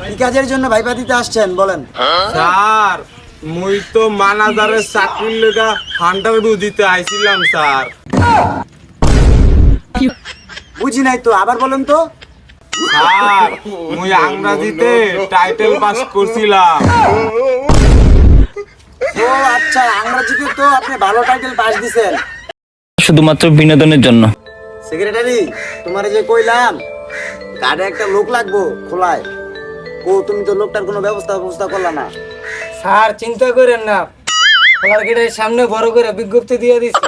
কি কাজের জন্য ভাইবা দিতে আসছেন বলেন? স্যার মুই তো ম্যানেজারের চাকরির লেগা ইন্টারভিউ দিতে আইছিলাম স্যার। বুঝি নাই তো, আবার বলেন তো। স্যার মুই ইংরেজিতে টাইটেল পাস করছিলাম। ও আচ্ছা, ইংরেজিতে তো আপনি ভালো টাইটেল পাস দিছেন। শুধুমাত্র বিনোদনের জন্য। সেক্রেটারি, তোমারে যে কইলাম কার্ডে একটা লোক লাগবো খোলায়, ও তুমি তো লোকটার কোনো ব্যবস্থা করলা না। স্যার চিন্তা করেন না, খোলার গেটের সামনে বড় করে বিজ্ঞপ্তি দিয়ে দিছি।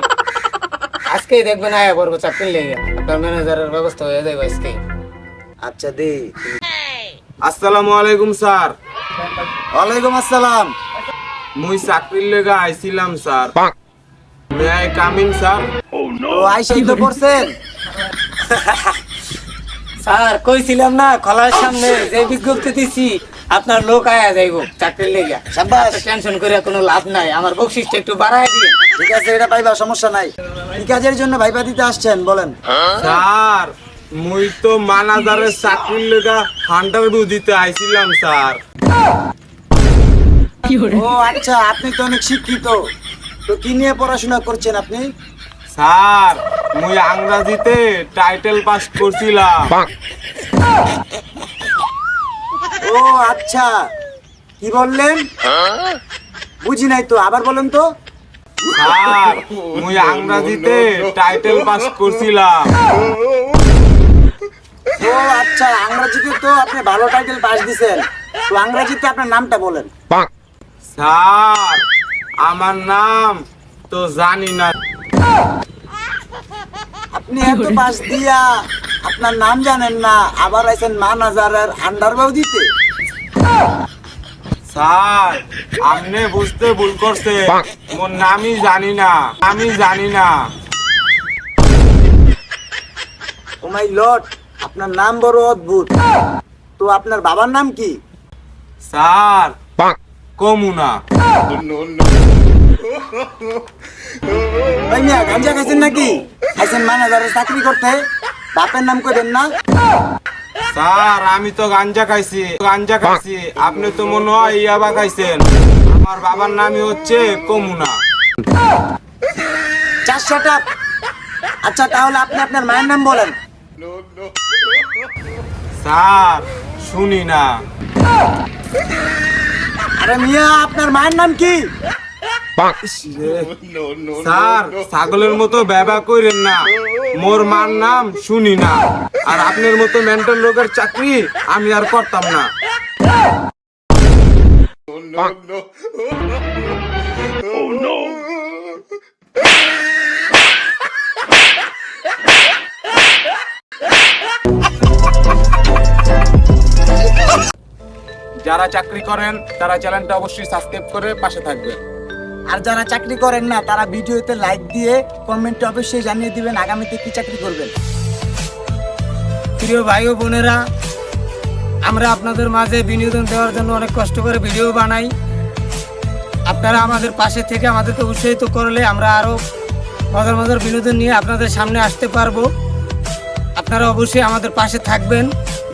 আজকেই দেখবেন আয়া বড় চাকরি লেগে আপনার ম্যানেজারের ব্যবস্থা হয়ে যাবে আজকে। আচ্ছা দে। আসসালামু আলাইকুম স্যার। ওয়ালাইকুম আসসালাম। মুই চাকরির লেগা আইছিলাম sir. May I come in sir? ও আইসাই তো করছেন। স্যার কইছিলাম না, খোলার সামনে যে বিজ্ঞপ্তি দিছি আপনার লোক আয়া যাইব চাকরি লেগে। শাবাশ। টেনশন করে কোনো লাভ নাই, আমার বকশিসটা একটু বাড়ায় দিন। ঠিক আছে, এটা পাইবা, সমস্যা নাই। কি কাজের জন্য ভাইবা দিতে আসছেন বলেন? স্যার মুই তো ম্যানেজারের চাকরির লেগা ইন্টারভিউ দিতে আইছিলাম স্যার। ও আচ্ছা, আপনি তো অনেক শিক্ষিত, তো কি নিয়ে পড়াশোনা করছেন আপনি? স্যার মুই ইংরেজিতে টাইটেল পাস করছিলাম। ও আচ্ছা, কি বললেন? বুঝি নাই তো, আবার বলেন তো। স্যার মুই ইংরেজিতে টাইটেল পাস করছিলাম। ও আচ্ছা, ইংরেজিতে তো আপনি ভালো টাইটেল পাস দিছেন, তো ইংরেজিতে আপনার নামটা বলেন। স্যার আমার নাম তো জানি না। আপনি এত পাস দিয়া আপনার নাম জানেন না, আবার আইছেন ম্যানেজারের আন্ডারভিউ দিতে। স্যার আপনি বুঝতে ভুল করছে, মোর নামই জানি না, আমি জানি না। ও মাই লর্ড, আপনার নাম বড় অদ্ভুত। তো আপনার বাবার নাম কি? স্যার কমুনা। ভাই মিয়া, গাঞ্জা খাইছেন নাকি? আইছেন ম্যানেজারের চাকরি করতে, বাপের নাম কইবেন না। স্যার আমি তো গাঞ্জা খাইছি। আপনি তো মনে হয় ইয়াবা খাইছেন। আমার বাবার নামই হচ্ছে কমুনা। চার শাট আপ। আচ্ছা তাহলে আপনি আপনার মায়ের নাম বলেন। স্যার শুনি না। আরে মিয়া, আপনার মায়ের নাম কি? স্যার ছাগলের মতো ব্যবহার করেন না, মোর মার নাম শুনি না। আর আপনার মতো মেন্টাল রোগের চাকরি আমি আর করতাম না। যারা চাকরি করেন তারা চ্যানেলটা অবশ্যই সাবস্ক্রাইব করে পাশে থাকবেন। আর যারা চাকরি করেন না তারা ভিডিওতে লাইক দিয়ে কমেন্টে অবশ্যই জানিয়ে দিবেন আগামীতে কি চাকরি করবেন। প্রিয় ভাই ও বোনেরা, আমরা আপনাদের মাঝে বিনোদন দেওয়ার জন্য অনেক কষ্ট করে ভিডিও বানাই। আপনারা আমাদের পাশে থেকে আমাদেরকে উৎসাহিত করলে আমরা আরও মজার মজার বিনোদন নিয়ে আপনাদের সামনে আসতে পারবো। আপনারা অবশ্যই আমাদের পাশে থাকবেন,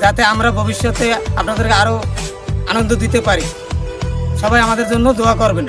যাতে আমরা ভবিষ্যতে আপনাদেরকে আরও আনন্দ দিতে পারি। সবাই আমাদের জন্য দোয়া করবেন।